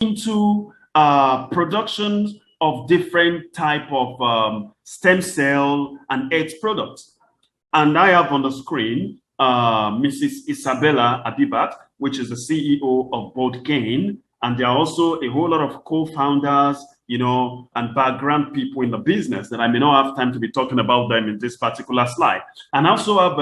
into productions of different type of stem cell and egg products. And I have on the screen Mrs. Isabella Abibat, which is the CEO of BoldGain. And there are also a whole lot of co-founders, you know, and background people in the business that I may not have time to be talking about them in this particular slide. And I also have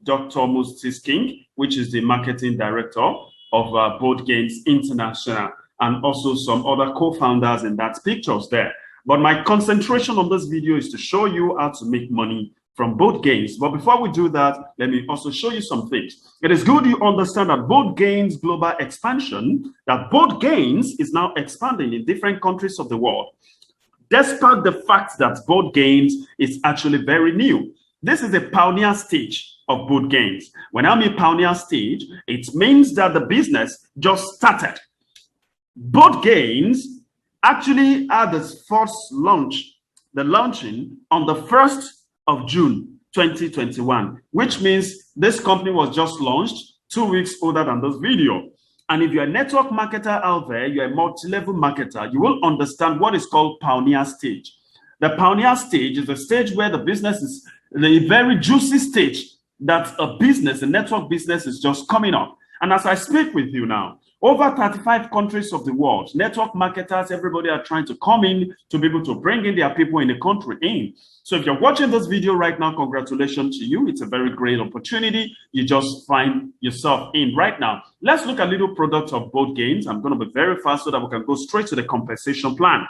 Dr. Moses King, which is the marketing director of BoldGains International, and also some other co-founders in that pictures there. But my concentration on this video is to show you how to make money from BoldGains. But before we do that, let me also show you some things. It is good you understand that BoldGains global expansion, that BoldGains is now expanding in different countries of the world, despite the fact that BoldGains is actually very new. This is a pioneer stage of BoldGains. When I mean pioneer stage, it means that the business just started. BoldGains actually had its first launch, the launching on the 1st of June 2021, which means this company was just launched 2 weeks older than this video. And if you're a network marketer out there, you're a multi-level marketer, you will understand what is called pioneer stage. The pioneer stage is a stage where the business is the very juicy stage that a network business is just coming up. And as I speak with you now, over 35 countries of the world, network marketers, everybody are trying to come in to be able to bring in their people in the country in. So if you're watching this video right now, congratulations to you. It's a very great opportunity. You just find yourself in right now. Let's look at little products of BoldGains. I'm going to be very fast so that we can go straight to the compensation plan.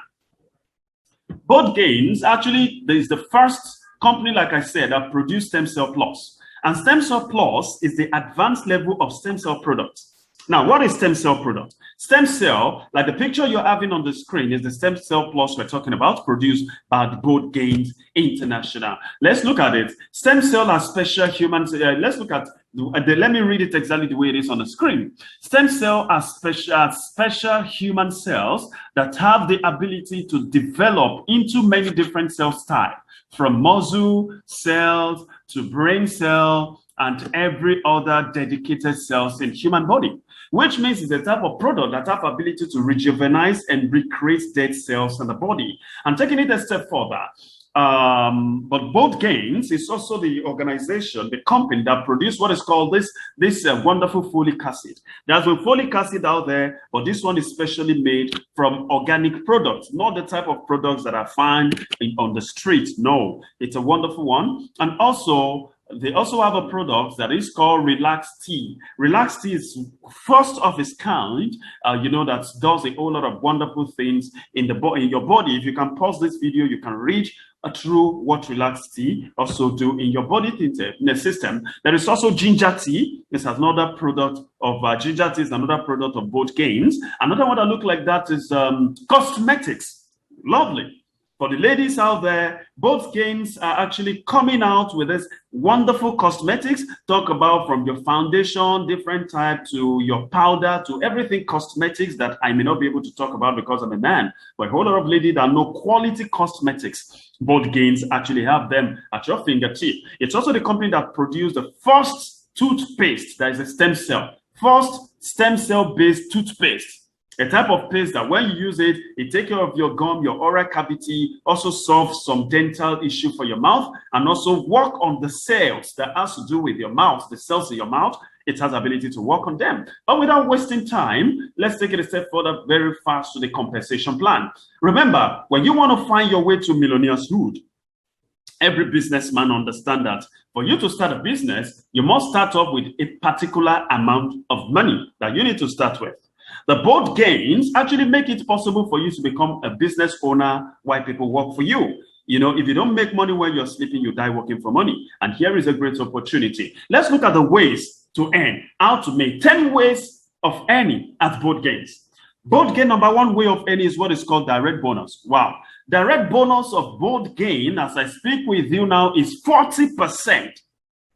BoldGains actually is the first company, like I said, that produced Stem Cell Plus. And Stem Cell Plus is the advanced level of stem cell products. Now, what is stem cell product? Stem cell, like the picture you're having on the screen, is the Stem Cell Plus we're talking about, produced by BoldGains International. Let's look at it. Stem cell are special human. Let's look at. Let me read it exactly the way it is on the screen. Stem cell are special human cells that have the ability to develop into many different cell types, from muscle cells to brain cell and every other dedicated cells in human body, which means it's a type of product that have ability to rejuvenate and recreate dead cells in the body. And taking it a step further, but BoldGains is also the organization, the company that produced what is called this wonderful folic acid. There's a folic acid out there, but this one is specially made from organic products, not the type of products that are found on the street. No, it's a wonderful one. And also, they also have a product that is called Relax Tea. Relax Tea is first of its kind, that does a whole lot of wonderful things in your body. If you can pause this video, you can read through what Relax Tea also do in your body in the system. There is also Ginger Tea. This is another product of Ginger Tea is another product of BoldGains. Another one that look like that is cosmetics. Lovely. For the ladies out there, BoldGains are actually coming out with this wonderful cosmetics. Talk about from your foundation, different type, to your powder, to everything cosmetics that I may not be able to talk about because I'm a man. But a whole lot of ladies that know quality cosmetics, BoldGains actually have them at your fingertip. It's also the company that produced the first toothpaste that is a stem cell. First stem cell based toothpaste. A type of paste that when you use it, it takes care of your gum, your oral cavity, also solves some dental issue for your mouth, and also work on the cells that has to do with your mouth, the cells in your mouth. It has the ability to work on them. But without wasting time, let's take it a step further very fast to the compensation plan. Remember, when you want to find your way to millionaire's hood, every businessman understands that for you to start a business, you must start off with a particular amount of money that you need to start with. The BoldGains actually make it possible for you to become a business owner while people work for you. You know, if you don't make money when you're sleeping, you die working for money. And here is a great opportunity. Let's look at the ways to earn, how to make 10 ways of earning at BoldGains. BoldGain, number one way of earning is what is called direct bonus. Wow. Direct bonus of BoldGain, as I speak with you now, is 40%.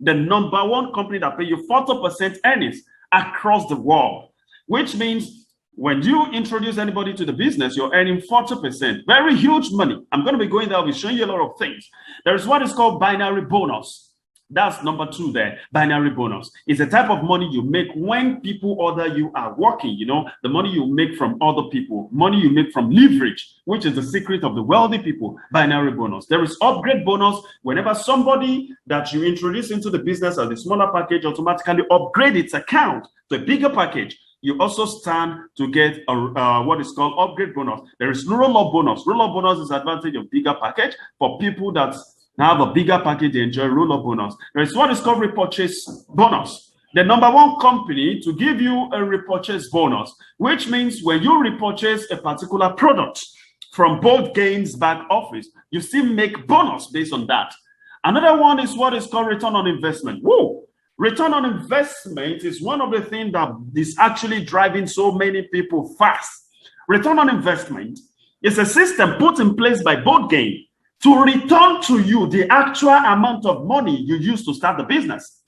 The number one company that pay you 40% earnings across the world, which means when you introduce anybody to the business, you're earning 40%. Very huge money. I'm going to be going there. I'll be showing you a lot of things. There is what is called binary bonus. That's number 2 there. Binary bonus is a type of money you make when people other you are working. You know, the money you make from other people, money you make from leverage, which is the secret of the wealthy people. Binary bonus. There is upgrade bonus. Whenever somebody that you introduce into the business as a smaller package automatically upgrade its account to a bigger package, you also stand to get what is called upgrade bonus. There is roll-up bonus. Roll-up bonus is advantage of bigger package for people that have a bigger package, they enjoy roll-up bonus. There is what is called repurchase bonus. The number 1 company to give you a repurchase bonus, which means when you repurchase a particular product from Bold Gains back office, you still make bonus based on that. Another one is what is called return on investment. Whoa! Return on investment is one of the things that is actually driving so many people fast. Return on investment is a system put in place by Bold Gain to return to you the actual amount of money you used to start the business.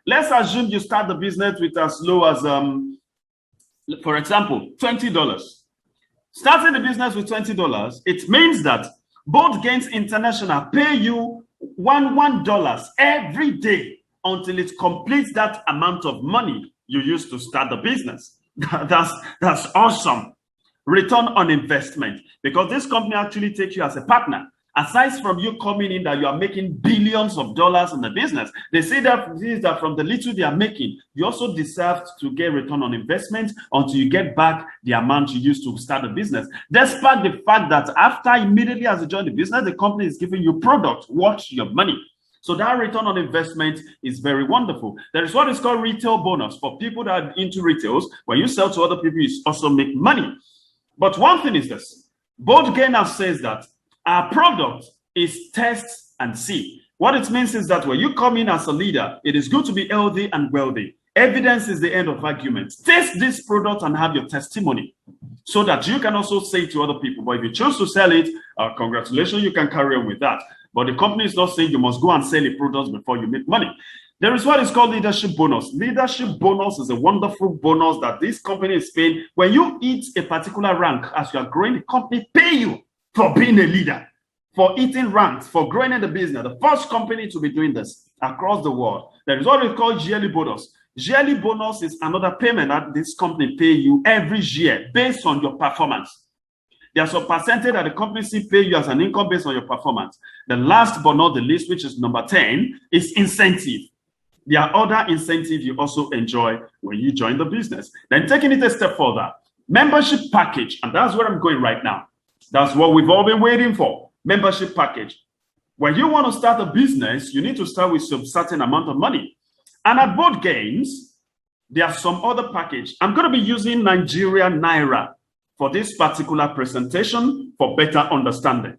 Let's assume you start the business with as low as, for example, $20. Starting the business with $20, it means that Bold Gains International pay you $1 every day until it completes that amount of money you used to start the business. That's awesome. Return on investment, because this company actually takes you as a partner. Aside from you coming in that you are making billions of dollars in the business, they say that from the little they are making, you also deserve to get return on investment until you get back the amount you used to start the business. Despite the fact that after immediately as you join the business, the company is giving you product worth your money. So that return on investment is very wonderful. There is what is called retail bonus for people that are into retails. When you sell to other people, you also make money. But one thing is this: Bold Gainer says that our product is test and see. What it means is that when you come in as a leader, it is good to be healthy and wealthy. Evidence is the end of argument. Test this product and have your testimony so that you can also say to other people. But if you choose to sell it, congratulations, you can carry on with that. But the company is not saying you must go and sell a product before you make money. There is what is called leadership bonus. Leadership bonus is a wonderful bonus that this company is paying. When you hit a particular rank as you are growing, the company pay you for being a leader, for hitting ranks, for growing in the business. The first company to be doing this across the world. There is what we call yearly bonus. Yearly bonus is another payment that this company pay you every year based on your performance. There's a percentage that the company still pay you as an income based on your performance. The last but not the least, which is number 10, is incentive. There are other incentives you also enjoy when you join the business. Then taking it a step further, membership package, and that's where I'm going right now. That's what we've all been waiting for, membership package. When you want to start a business, you need to start with some certain amount of money. And at Bold Gains, there are some other package. I'm going to be using Nigerian Naira for this particular presentation for better understanding.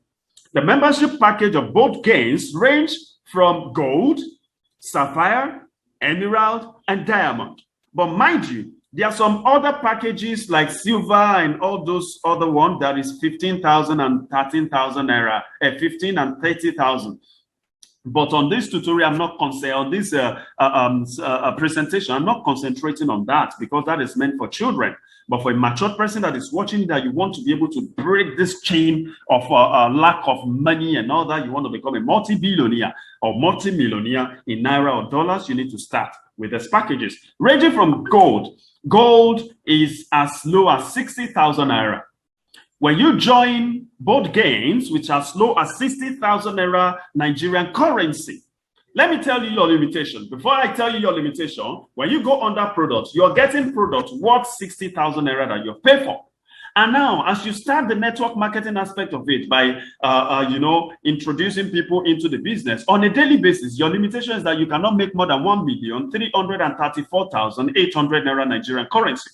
The membership package of Bold Gains range from gold, sapphire, emerald, and diamond. But mind you, there are some other packages like silver and all those other ones that is 15,000 and 13,000 naira, 15 and 30,000. But on this tutorial, I'm not on this presentation, I'm not concentrating on that because that is meant for children. But for a mature person that is watching that you want to be able to break this chain of lack of money and all that, you want to become a multi-billionaire or multi-millionaire in naira or dollars, you need to start with these packages. Ranging from gold. Gold is as low as 60,000 naira. When you join Bold Gains, which are as low as 60,000 naira Nigerian currency, let me tell you your limitation. Before I tell you your limitation, when you go under product, you're getting product worth 60,000 naira that you pay for. And now, as you start the network marketing aspect of it by, introducing people into the business on a daily basis, your limitation is that you cannot make more than 1,334,800 naira Nigerian currency,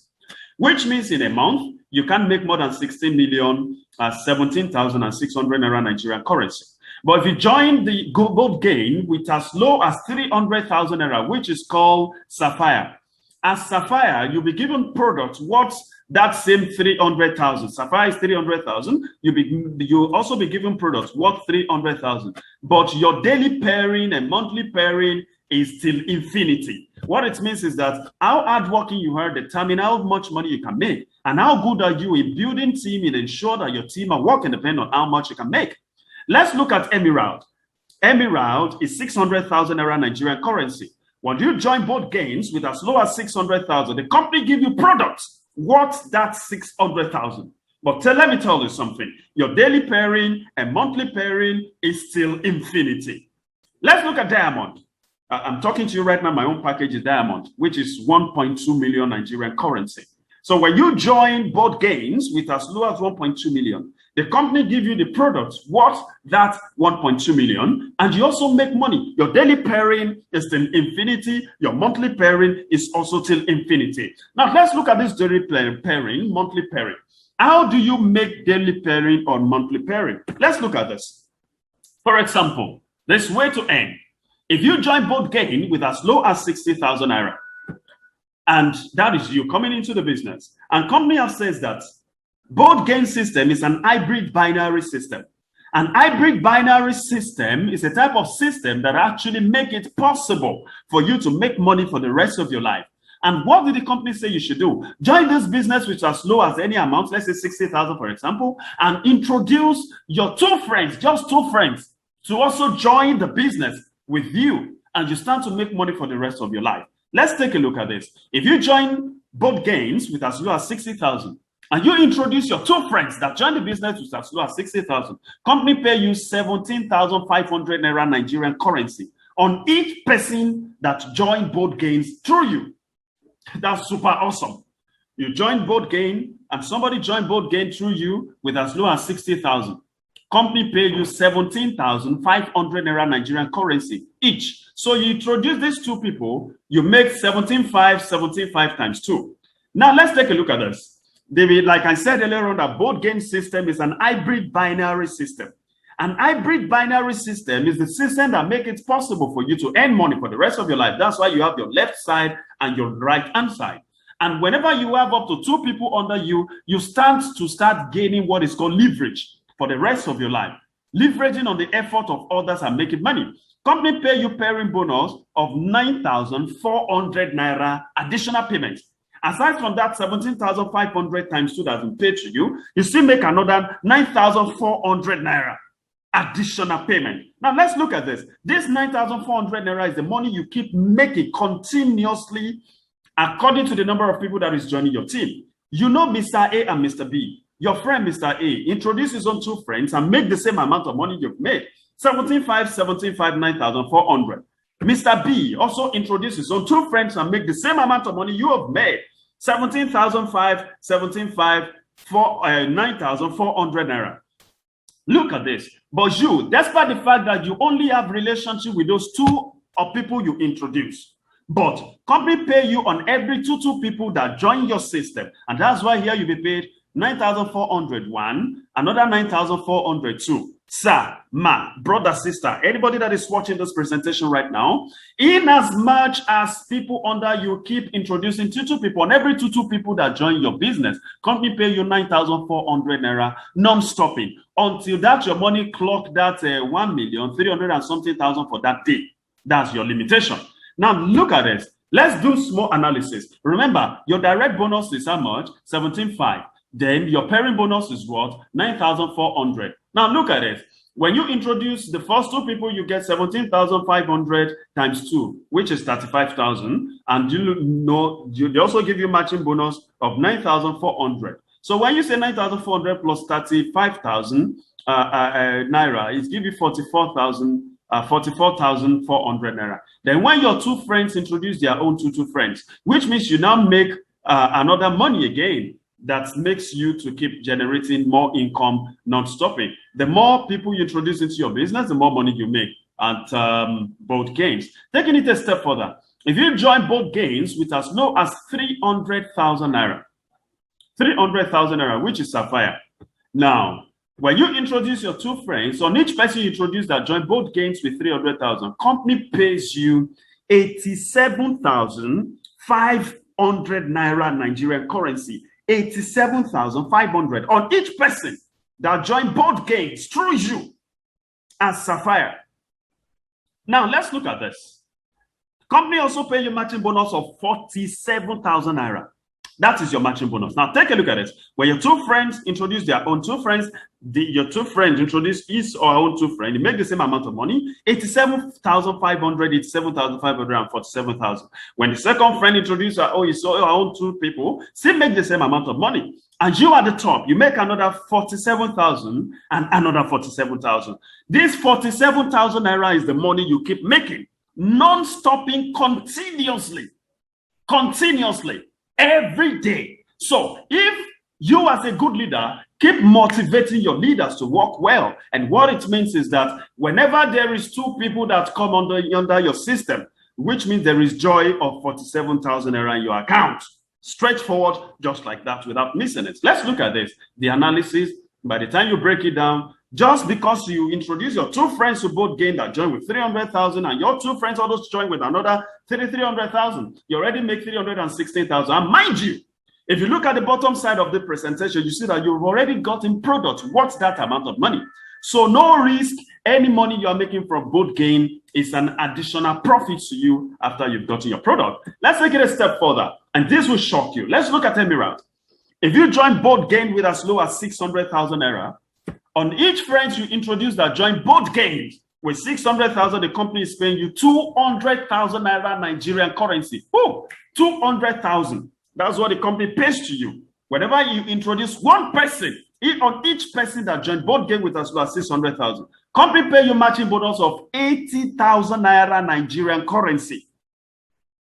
which means in a month, you can't make more than 16,017,600 naira Nigerian currency. But if you join the Bold Gain with as low as 300,000 naira, which is called Sapphire, as Sapphire, you'll be given products worth that same 300,000. Sapphire is 300,000. You'll also be given products worth 300,000. But your daily pairing and monthly pairing is till infinity. What it means is that how hardworking you are determine how much money you can make, and how good are you in building team and ensure that your team are working depending on how much you can make. Let's look at emerald. Emerald is 600,000 naira Nigerian currency. When you join Bold Gains with as low as 600,000, the company give you products worth that 600,000. But let me tell you something. Your daily pairing and monthly pairing is still infinity. Let's look at Diamond. I'm talking to you right now. My own package is Diamond, which is 1.2 million Nigerian currency. So when you join Bold Gains with as low as 1.2 million, the company give you the products worth that 1.2 million, and you also make money. Your daily pairing is till infinity. Your monthly pairing is also till infinity. Now let's look at this daily pairing, monthly pairing. How do you make daily pairing or monthly pairing? Let's look at this. For example, there's way to earn. If you join Bold Gain with as low as 60,000 naira, and that is you coming into the business, and company have says that Bold Gain system is an hybrid binary system. An hybrid binary system is a type of system that actually make it possible for you to make money for the rest of your life. And what did the company say you should do? Join this business with as low as any amount, let's say 60,000 for example, and introduce your two friends, just two friends, to also join the business with you, and you start to make money for the rest of your life. Let's take a look at this. If you join Bold Gains with as low as 60,000, and you introduce your two friends that join the business with as low as 60,000, company pay you 17,500 naira Nigerian currency on each person that joined Bold Gains through you. That's super awesome. You join Bold Gain, and somebody joined Bold Gain through you with as low as 60,000. Company pay you 17,500 naira Nigerian currency each. So you introduce these two people, you make 17,500 times 2. Now let's take a look at this. David, like I said earlier on, that Bold Gain system is an hybrid binary system. An hybrid binary system is the system that makes it possible for you to earn money for the rest of your life. That's why you have your left side and your right hand side. And whenever you have up to two people under you, you start gaining what is called leverage for the rest of your life. Leveraging on the effort of others and making money. Company pay you pairing bonus of 9,400 naira additional payment. Aside from that 17,500 times 2 that's been paid to you, you still make another 9,400 naira additional payment. Now let's look at this. This 9,400 naira is the money you keep making continuously according to the number of people that is joining your team. You know Mr. A and Mr. B. Your friend Mr. A introduce his own two friends and make the same amount of money you've made. 17,500, 9,400. Mr. B also introduces his own two friends and make the same amount of money you have made. 17,500, 9,400 naira. Look at this. But you, despite the fact that you only have relationship with those two of people you introduce, but company pay you on every two people that join your system. And that's why here you'll be paid 9,400 one, another 9,400 two. Sir, ma, brother, sister, anybody that is watching this presentation right now, in as much as people under you keep introducing two people, on every two people that join your business, company pay you 9,400 naira non-stopping until that your money clock that 1,300,000 and something thousand for that day. That's your limitation. Now look at this. Let's do small analysis. Remember, your direct bonus is how much? 17,500. Then your pairing bonus is what? 9,400. Now look at it. When you introduce the first two people, you get 17,500 times 2, which is 35,000. And they also give you matching bonus of 9,400. So when you say 9,400 plus 35,000 naira, it gives you 44,400 naira. Then when your two friends introduce their own two friends, which means you now make another money again. That makes you to keep generating more income, not stopping. The more people you introduce into your business, the more money you make at Bold Gains. Taking it a step further, if you join Bold Gains with as low as 300,000 naira, 300,000 naira, which is Sapphire. Now, when you introduce your two friends, on each person you introduce that join Bold Gains with 300,000, company pays you 87,500 naira Nigerian currency. 87,500 on each person that joined Bold Gains through you as Sapphire. Now let's look at this. Company also pay you matching bonus of 47,000 naira. That is your matching bonus. Now take a look at it. When your two friends introduce their own two friends, your two friends introduce his or her own two friends, they make the same amount of money, 87,500, 87,500, and 47,000. When the second friend introduces her own two people, still make the same amount of money. And you at the top, you make another 47,000 and another 47,000. This 47,000 naira is the money you keep making, non-stopping, continuously, every day. So if you as a good leader keep motivating your leaders to work well, and what it means is that whenever there is two people that come under your system, which means there is joy of 47,000 naira in your account. Straightforward, just like that, without missing it. Let's look at this. The analysis, by the time you break it down, just because you introduce your two friends who both gain that join with 300,000 and your two friends also join with another 300,000, you already make 316,000. And mind you, if you look at the bottom side of the presentation, you see that you've already gotten product worth that amount of money. So no risk, any money you are making from both gain is an additional profit to you after you've gotten your product. Let's take it a step further, and this will shock you. Let's look at Emerald. If you join both gain with as low as 600,000 naira, on each friend you introduce that join both gains with 600,000, the company is paying you 200,000 naira Nigerian currency. Oh, 200,000. That's what the company pays to you. Whenever you introduce one person, on each person that joined both gain with as low as 600,000, company pay you matching bonus of 80,000 naira Nigerian currency.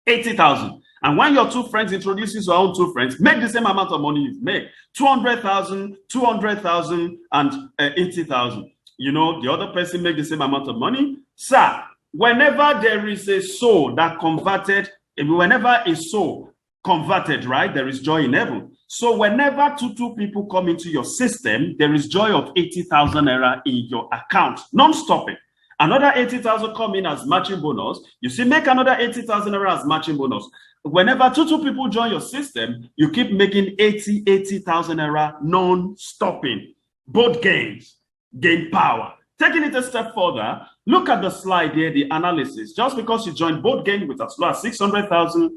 80,000. And when your two friends introduce your own two friends, make the same amount of money you've made. 200,000, 200,000, and 80,000. You know, the other person make the same amount of money. Sir, whenever there is a soul that converted, whenever a soul converted, right, there is joy in heaven. So whenever two people come into your system, there is joy of 80,000 naira in your account, non-stopping. Another 80,000 come in as matching bonus. You see, make another 80,000 naira as matching bonus. Whenever two people join your system, you keep making 80,000 naira non-stopping. Both gains, gain power. Taking it a step further, look at the slide here, the analysis. Just because you join both gain with as low as 600,000,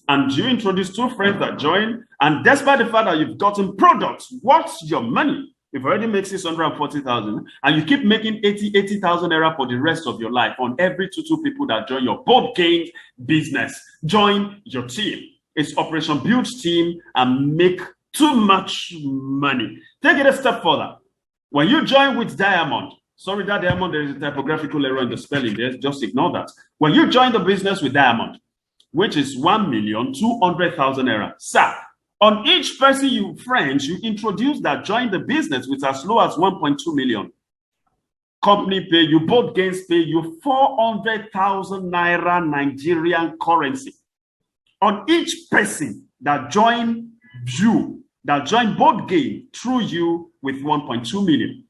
and you introduce two friends that join, and despite the fact that you've gotten products, what's your money? You've already made 640,000, and you keep making 80,000 naira for the rest of your life on every two people that join your both gain business. Join your team. It's Operation Build Team and make too much money. Take it a step further. When you join with Diamond, sorry, that Diamond, there is a typographical error in the spelling there. Just ignore that. When you join the business with Diamond, which is 1,200,000 naira. Sir, on each person you friends, you introduce that join the business with as low as 1.2 million. Company pay you, both gains pay you 400,000 naira Nigerian currency. On each person that join you, that join both gain through you with 1.2 million.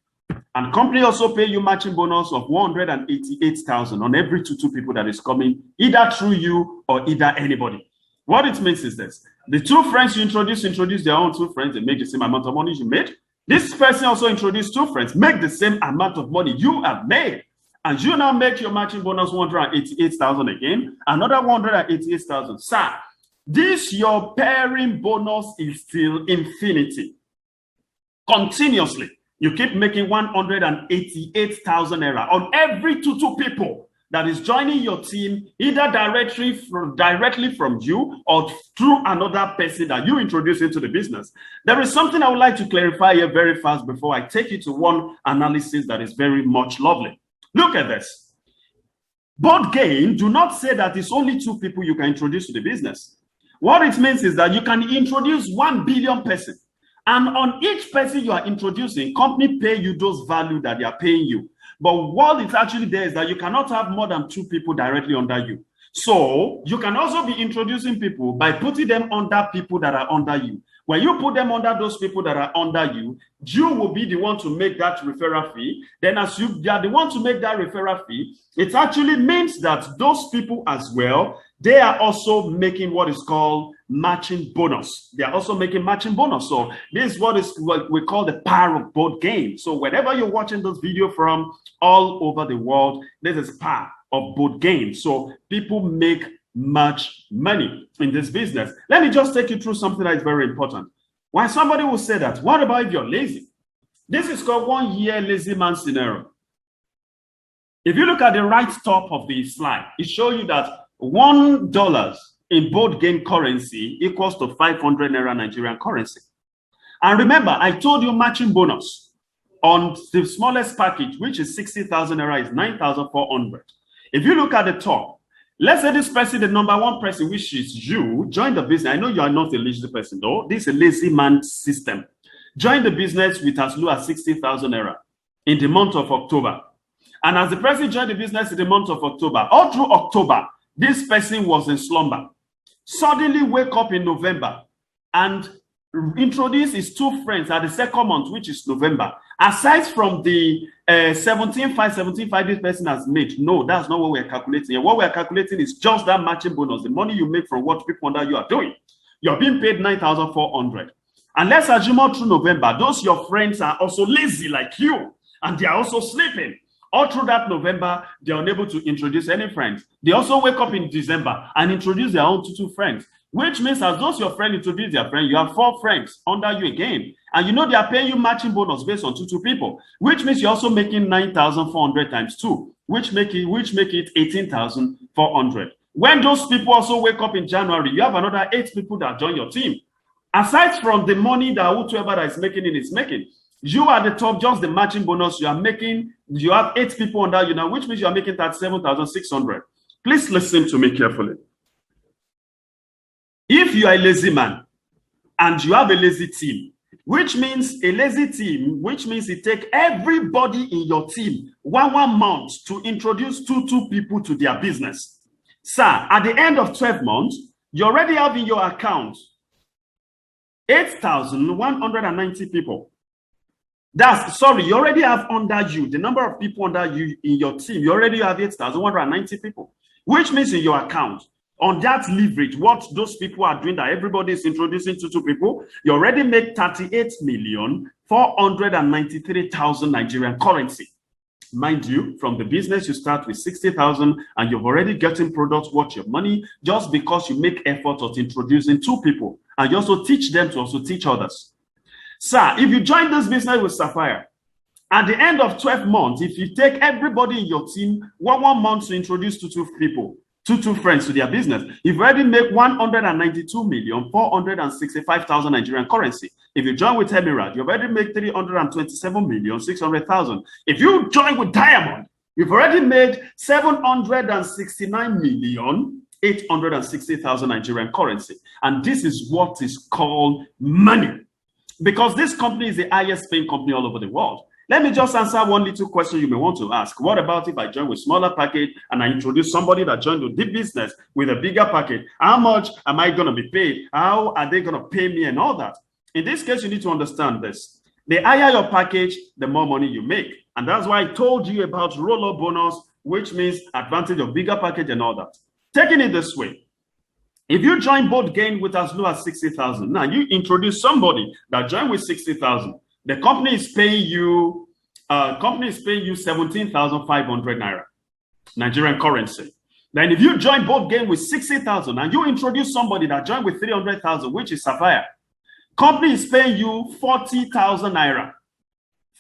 And company also pay you matching bonus of 188,000 on every two people that is coming, either through you or either anybody. What it means is this. The two friends you introduce their own two friends, they make the same amount of money you made. This person also introduced two friends, make the same amount of money you have made. And you now make your matching bonus 188,000 again, another 188,000. Sir, this your pairing bonus is still infinity. Continuously. You keep making 188,000 naira on every two people that is joining your team, either directly from you or through another person that you introduce into the business. There is something I would like to clarify here very fast before I take you to one analysis that is very much lovely. Look at this. Both gain do not say that it's only two people you can introduce to the business. What it means is that you can introduce 1 billion person. And on each person you are introducing, company pay you those value that they are paying you. But what it's actually there is that you cannot have more than two people directly under you. So you can also be introducing people by putting them under people that are under you. When you put them under those people that are under you, you will be the one to make that referral fee. Then as you are the one to make that referral fee, it actually means that those people as well, they are also making what is called matching bonus. They are also making matching bonus. So this is what we call the power of both gains. So whenever you're watching this video from all over the world, this is power of both gains. So people make much money in this business. Let me just take you through something that is very important. Why somebody will say that, what about if you're lazy? This is called 1 year lazy man scenario. If you look at the right top of the slide, it shows you that $1 in board gain currency equals to 500 Naira Nigerian currency. And remember, I told you matching bonus on the smallest package, which is 60,000 Naira, is 9,400. If you look at the top, let's say this person, the number one person, which is you, join the business. I know you are not a lazy person, though. This is a lazy man system. Join the business with as low as 60,000 Naira in the month of October. And as the person joined the business in the month of October, all through October, this person was in slumber. Suddenly wake up in November and introduce his two friends at the second month, which is November. Aside from the 17,500 this person has made, no, that's not what we're calculating. What we're calculating is just that matching bonus, the money you make from what people under you are doing. You're being paid 9,400. And let's assume all through November, those your friends are also lazy like you, and they are also sleeping. All through that November, they're unable to introduce any friends. They also wake up in December and introduce their own two friends, which means as those your friend introduce their friend, you have 4 friends under you again. And you know they are paying you matching bonus based on two people, which means you're also making 9,400 times 2, which make it 18,400. When those people also wake up in January, you have another 8 people that join your team. Aside from the money that whoever that is making it is making, you are the top, just the matching bonus you are making. You have 8 people under you now, which means you are making 37,600. Please listen to me carefully. If you are a lazy man and you have a lazy team, which means it takes everybody in your team one month to introduce two people to their business. Sir, at the end of 12 months, you already have in your account 8,190 people. You already have under you, the number of people under you in your team, you already have 8,190 people, which means in your account, on that leverage, what those people are doing, that everybody is introducing to 2 people, you already make 38,493,000 Nigerian currency. Mind you, from the business, you start with 60,000 and you've already gotten products worth your money just because you make effort of introducing 2 people and you also teach them to also teach others. Sir, if you join this business with Sapphire, at the end of 12 months, if you take everybody in your team one month to introduce to 2 people, two friends to their business, you've already made 192,465,000 Nigerian currency. If you join with Emirate, you've already made 327,600,000. If you join with Diamond, you've already made 769,860,000 Nigerian currency. And this is what is called money. Because this company is the highest paying company all over the world. Let me just answer one little question you may want to ask. What about if I join with smaller package and I introduce somebody that joined with the business with a bigger package? How much am I going to be paid? How are they going to pay me and all that? In this case, you need to understand this. The higher your package, the more money you make. And that's why I told you about roll-up bonus, which means advantage of bigger package and all that. Taking it this way, if you join both gain with as low as 60,000, now you introduce somebody that joined with 60,000, the company is paying you 17,500 Naira, Nigerian currency. Then if you join both gain with 60,000 and you introduce somebody that joined with 300,000, which is Sapphire, company is paying you 40,000 Naira.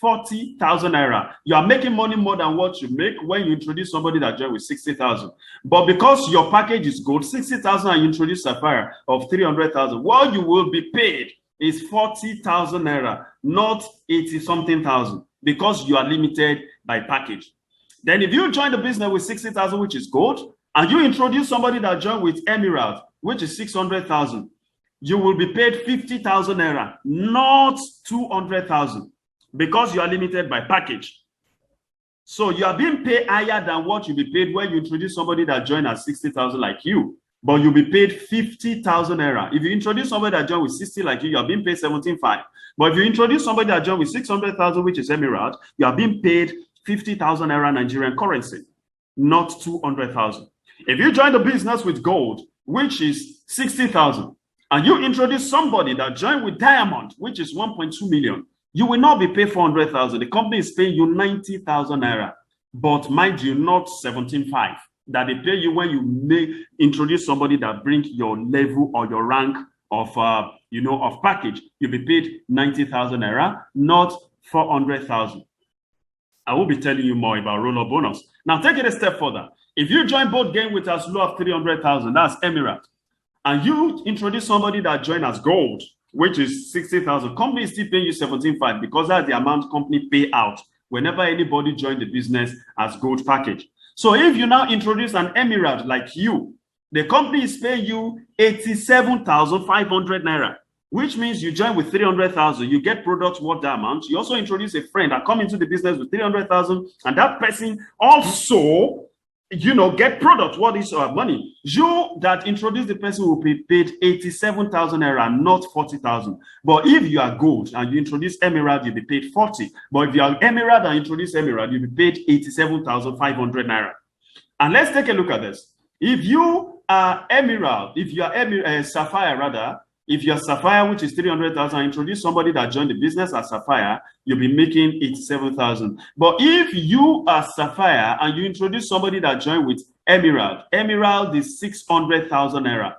40,000 Naira. You are making money more than what you make when you introduce somebody that joined with 60,000. But because your package is good, 60,000 and you introduce Sapphire of 300,000, what you will be paid is 40,000 Naira, not 80-something thousand, because you are limited by package. Then if you join the business with 60,000, which is good, and you introduce somebody that joined with Emirate, which is 600,000, you will be paid 50,000 Naira, not 200,000, because you are limited by package. So you are being paid higher than what you'll be paid when you introduce somebody that joined at 60,000 like you. But you'll be paid 50,000 Naira. If you introduce somebody that joined with 60 like you are being paid 17.5. But if you introduce somebody that joined with 600,000, which is Emirate, you are being paid 50,000 Naira Nigerian currency, not 200,000. If you join the business with gold, which is 60,000, and you introduce somebody that joined with diamond, which is 1.2 million, you will not be paid 400,000. The company is paying you 90,000 Naira. But mind you, not 17.5. that they pay you when you may introduce somebody that bring your level or your rank of of package. You'll be paid 90,000 naira, not 400,000. I will be telling you more about roll-up bonus. Now take it a step further. If you join both game with as low of 300,000, that's Emirate, and you introduce somebody that join as gold, which is 60,000, company is still paying you 17.5 because that's the amount company pay out whenever anybody join the business as gold package. So if you now introduce an Emirate like you, the company is paying you 87,500 naira, which means you join with 300,000, you get products worth that amount. You also introduce a friend that come into the business with 300,000, and that person also, get product. What is our money? You that introduce the person will be paid 87,000 naira, not 40,000. But if you are gold and you introduce Emirate, you'll be paid 40. But if you are Emirate and introduce Emirate, you'll be paid 87,500 naira. And let's take a look at this. If you are Emirate, if you are Sapphire rather, if you're Sapphire, which is 300,000, introduce somebody that joined the business as Sapphire, you'll be making 87,000. But if you are Sapphire and you introduce somebody that joined with Emirate is 600,000 naira.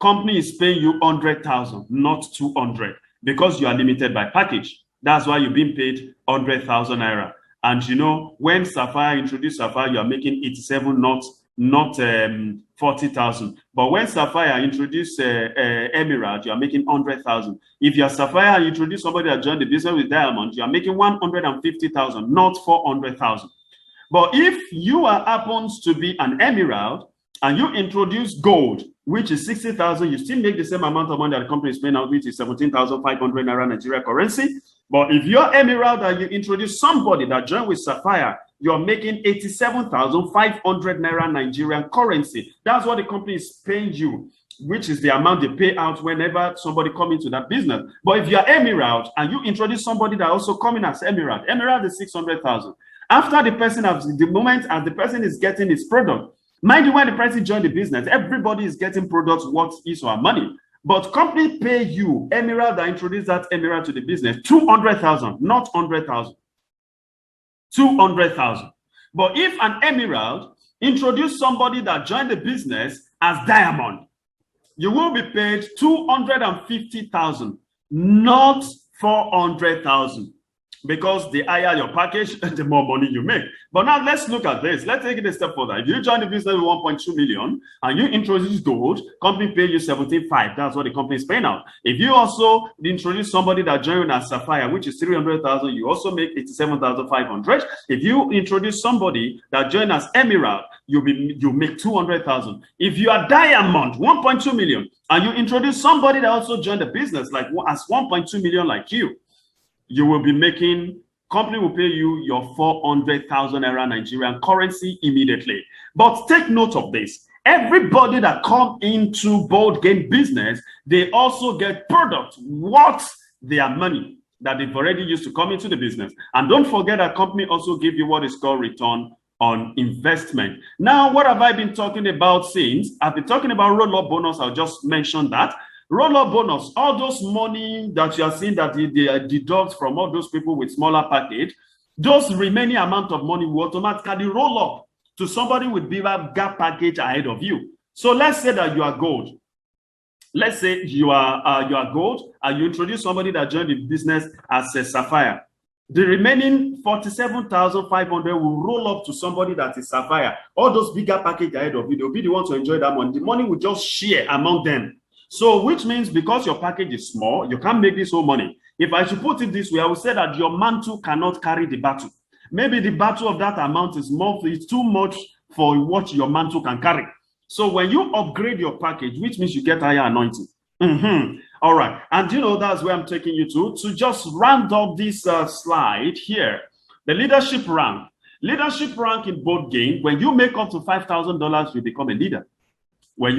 Company is paying you 100,000, not 200, because you are limited by package. That's why you're being paid 100,000 naira. And when Sapphire introduced Sapphire, you are making 87, not 40,000. But when Sapphire introduced Emirate, you are making 100,000. If you are Sapphire and you introduce somebody that joined the business with Diamond, you are making 150,000, not 400,000. But if you happens to be an Emirate and you introduce gold, which is 60,000, you still make the same amount of money that the company is paying out, which is 17,500 naira Nigeria currency. But if you're Emirate and you introduce somebody that joined with Sapphire, you're making 87,500 naira Nigerian currency. That's what the company is paying you, which is the amount they pay out whenever somebody comes into that business. But if you're Emirate and you introduce somebody that also coming as Emirate is 600,000. After the person the moment as the person is getting his product, mind you, when the person joined the business, everybody is getting products worth his or her money. But company pay you, Emirate that introduced that Emirate to the business, 200,000, not 100,000. 200,000. But if an Emirate introduce somebody that joined the business as Diamond, you will be paid 250,000, not 400,000. Because the higher your package, the more money you make. But now let's look at this. Let's take it a step further. If you join the business with 1.2 million and you introduce gold, company pay you 17.5. That's what the company is paying out. If you also introduce somebody that joined as Sapphire, which is 300,000, you also make 87,500. If you introduce somebody that joined as Emirate, you make 200,000. If you are Diamond, 1.2 million, and you introduce somebody that also joined the business like as 1.2 million like you will be making, company will pay you your 400,000 naira Nigerian currency immediately. But take note of this. Everybody that come into board game business, they also get product worth their money that they've already used to come into the business. And don't forget that company also give you what is called return on investment. Now, what have I been talking about since? I've been talking about roll-up bonus. I'll just mention that. Roll-up bonus, all those money that you are seeing that they deduct from all those people with smaller package, those remaining amount of money will automatically roll up to somebody with bigger gap package ahead of you. So let's say that you are gold. Let's say you are gold and you introduce somebody that joined the business as a Sapphire. The remaining 47,500 will roll up to somebody that is Sapphire. All those bigger package ahead of you, they'll be the one to enjoy that money. The money will just share among them. So, which means because your package is small, you can't make this whole money. If I should put it this way, I would say that your mantle cannot carry the battle. Maybe the battle of that amount is too much for what your mantle can carry. So when you upgrade your package, which means you get higher anointing. All right. And that's where I'm taking you to just round up this slide here. The leadership rank. Leadership rank in board game, when you make up to $5,000, you become a leader. When you